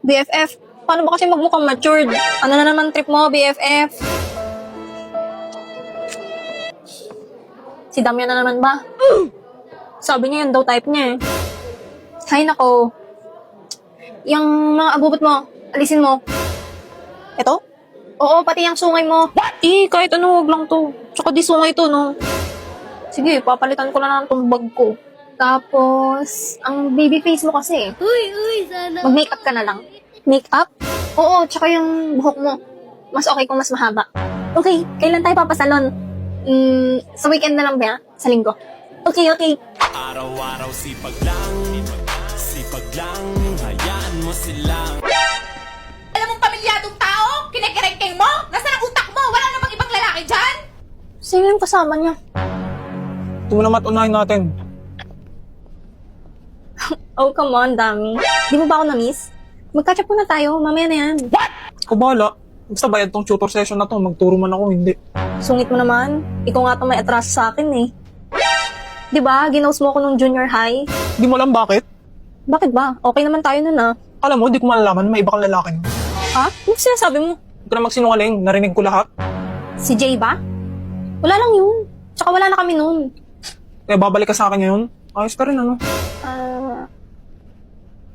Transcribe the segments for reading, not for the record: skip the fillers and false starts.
BFF, paano ba kasi magmukhang matured? Ano na naman trip mo, BFF? Si Damian na naman ba? Sabi niya yun daw type niya eh. Hay nako. Yung mga abubot mo, alisin mo. Ito? Oo, pati yung sungay mo. Kahit ano, wag lang to. Tsaka di sungay to, no? Sige, papalitan ko na lang tong bag ko. Tapos, ang baby face mo kasi. Sana. Mag-makeup ka na lang. Makeup? Oo, tsaka yung buhok mo. Mas okay kung mas mahaba. Okay, kailan tayo papasalon? Sa weekend na lang ba? Sa linggo. Okay. Araw-araw sipag lang, hayaan mo silang. Alam mong pamilyadong tao? Kinikerengkeng mo? Nasaan ang utak mo? Wala namang ibang lalaki dyan? Sino yung kasama niya? Ito mo naman at unahin natin. Oh, come on, Dami. Di mo ba ako na-miss? Mag-catch up muna tayo. Mamaya na yan. Ikaw bahala. Basta bayad tong tutor session na to. Magturo man ako, hindi. Sungit mo naman. Ikaw nga itong may atraso sa akin eh. Di ba? Ginaus mo ako nung junior high. Hindi mo alam bakit? Bakit ba? Okay naman tayo nun ah. Alam mo, di ko malalaman. May iba kang lalaki. Ha? Ano sinasabi mo? Huwag ka na magsinungaling. Narinig ko lahat. Si Jay ba? Wala lang yun. Tsaka wala na kami nun. Kaya babalik ka sa akin ngayon. Ayos ka rin, ano?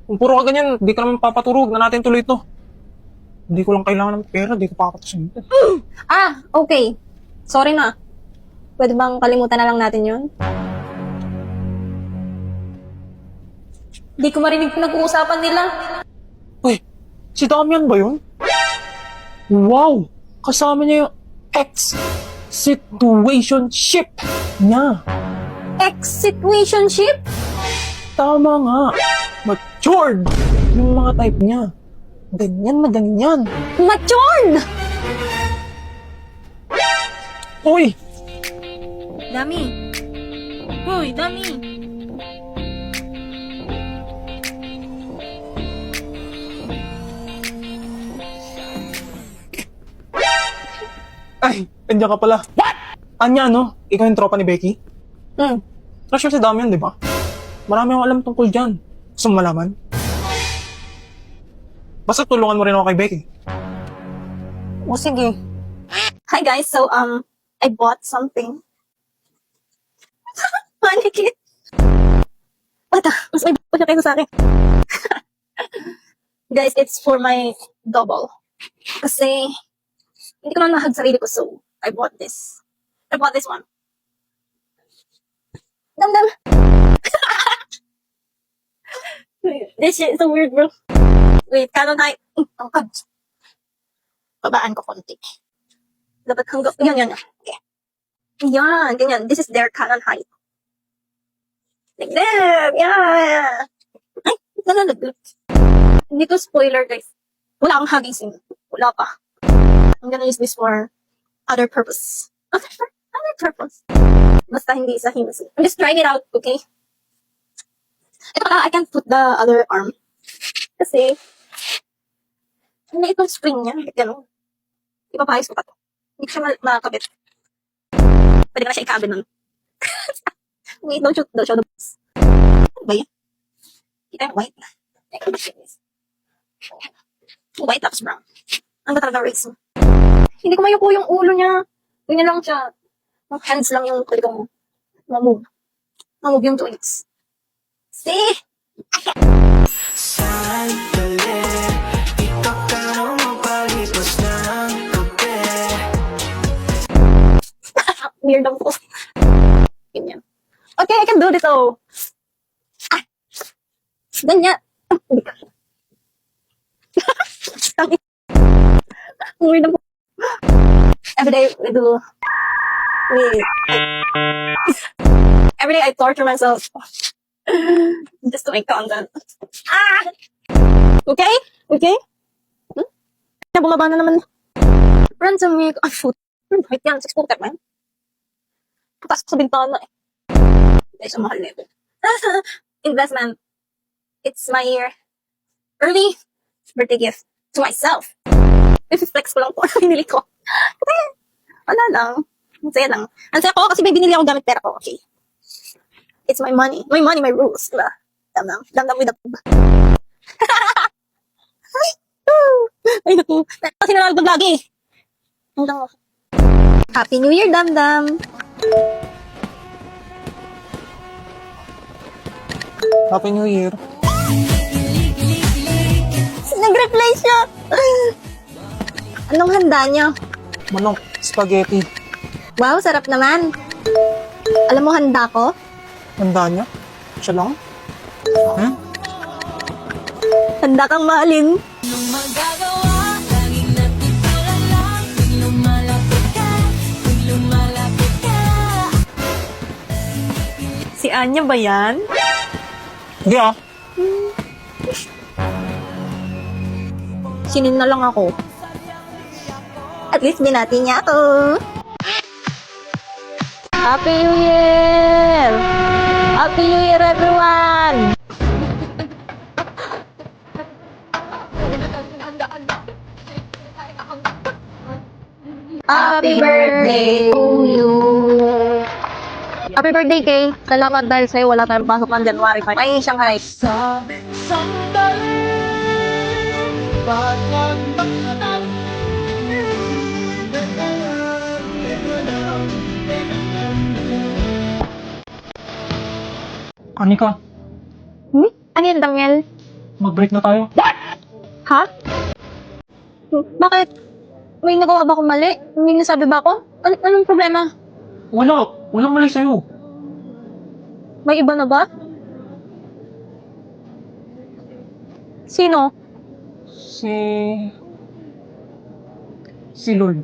Kung puro ka ganyan, di ka naman papaturog na natin tuloy ito. Hindi ko lang kailangan ng pera. Di ko papatasin ito. Okay. Sorry na. Pwede bang kalimutan na lang natin yun? Di ko marinig pinag-uusapan nila. Uy, si Damian ba yun? Wow! Kasama niya yung ex-situationship niya. Ex-situationship? Tama nga. Matured yung mga type niya. Ganyan na ganyan. Matured! Uy! Dami. Hoy, Dami. Ay, andyan ka pala. What? Anya, no? Ikaw yung tropa ni Becky? Crush mo si Damian, di ba? Marami akong alam tungkol dyan. Gusto mo malaman? Basta tulungan mo rin ako kay Becky. O sige. Hi guys, so I bought something. Manikit. Bata, mas may pa siya kayo sa akin. Guys, it's for my double. Kasi, hindi ko na nahag sarili ko, so I bought this. I bought this one. Dam. This shit is so weird, bro. Wait, canon height. Ang pag. Babaan ko konti. Dapat hanggang, yan. Okay. Yan, ganyan. This is their canon height. Like them, yeah. Ay, nalalaglag. Hindi to spoiler, guys. Wala akong hugging scene. Wala pa. I'm gonna use this for other purpose. Other purpose. Basta hindi sa himas. I'm just trying it out, okay? Ito pala, I can't put the other arm. Kasi, ano itong spring niya? Gano'n. Ipapayos ko pa to. Hindi ko siya makakabit. Pwede ka na siya ikabit nun. Wait, don't show the box. Ano ba yan? Kita yung white. White tapos brown. Ang talaga race mo. Hindi ko mayuko yung ulo niya. Ganyan lang siya. Ang hands lang yung pwede kong mamove. Mamove yung joints. See? Sandali, ikaw ka nang magpalipas ng gabi. Weird lang po. Ganyan. Okay, I can do this, oh. Ganyan. Hindi ka. Weird lang po. Everyday, everyday I torture myself. Just to make content. Okay? Bumaba na naman. Ransom me. Ay, shoot. Wait yan. 6 footer man. Putas ko sa bintana eh. Guys, ang mahal nito. Investment. It's my early birthday gift to myself. I-flex ko lang po ang binili ko. Kasi, wala lang. Ang saya lang. Ang saya ko kasi may binili ako gamit pera ko. Okay. It's my money. My money, my rules. Diba? Dam with the Ay, naku. Kasi nalagdag lagi. Happy New Year, Damdam. Happy New Year. Nag-reply siya. Anong handa niya? Manok, spaghetti. Wow, sarap naman. Alam mo handa ko? Handa niya? Siya lang? Hmm? Handa kang mahalin. Si Anya ba yan? Hindi ah. Sinin na lang ako. At least binati niya ako. Happy New Year! Happy New Year, everyone! Happy birthday to you! Happy birthday, Kay. Salamat dahil sa'yo wala tayong pasok ng January 5. Ay, Shanghai. Anika, Ano yan, Daniel? mag-break na tayo. Ha? Bakit? May nagawa ba akong mali? May nasabi ba ako? Anong problema? Walang mali sa'yo. May iba na ba? Sino? Si Lord.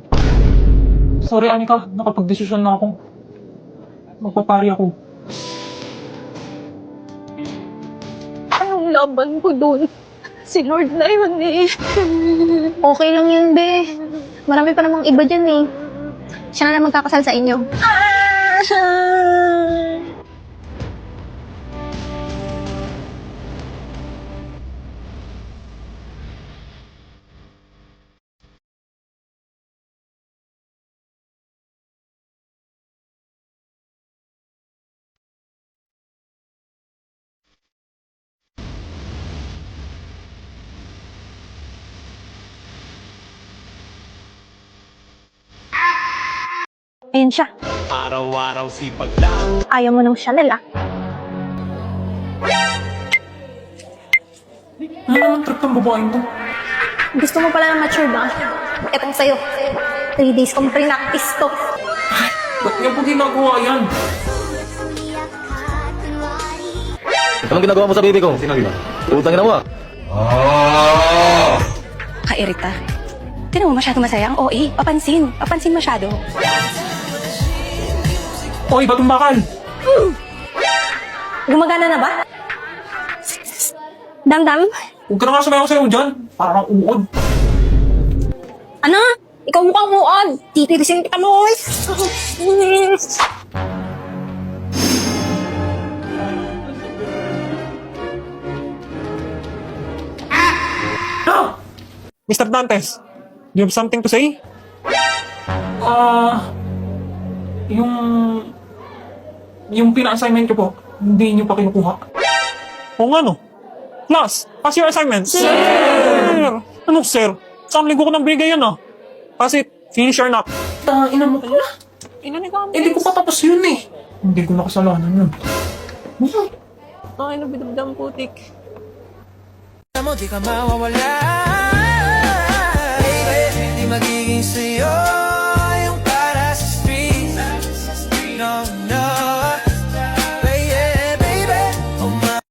Sorry, Anika, nakapag-desisyon na ako. Magpapari ako. Anong laban ko dun? Si Lord na yun eh. Okay lang yun, be. Marami pa namang iba dyan eh. Siya na lang magkakasal sa inyo. Ayun siya. Araw-araw sipag lang. Ayaw mo ng Chanel ah. Ano naman trip ng babaeng to? Gusto mo pala ng mature ba? Etong sa'yo. 3 days kong pre-practice to. Ba't niya po ginagawa yan? Anong ginagawa mo sa bibi ko? Utang ina mo ah. Ka-irita. Tinan mo masyado masaya ang OA. Papansin. Papansin masyado. Oy, batong bakal! Gumagana na ba? Damdam? Huwag ka na nga sumayaw sa'yo dyan. Parang uod. Ano? Ikaw mukhang muod. Titirisin kita mo, oy. Mr. Dantes, do you have something to say? Yung pina-assignment ko po, hindi niyo pa kinukuha. Oo nga no. Class, pass your assignment. Sir! Ano sir? Saan linggo ko nang bigay yan ah? Pass it, finish or not. Ina mo ka na. Hindi ko pa tapos yun eh. Hindi ko nakasalanan yun. Ay, nabidabdam putik. Di ka mawawala. Baby, di magiging sa'yo.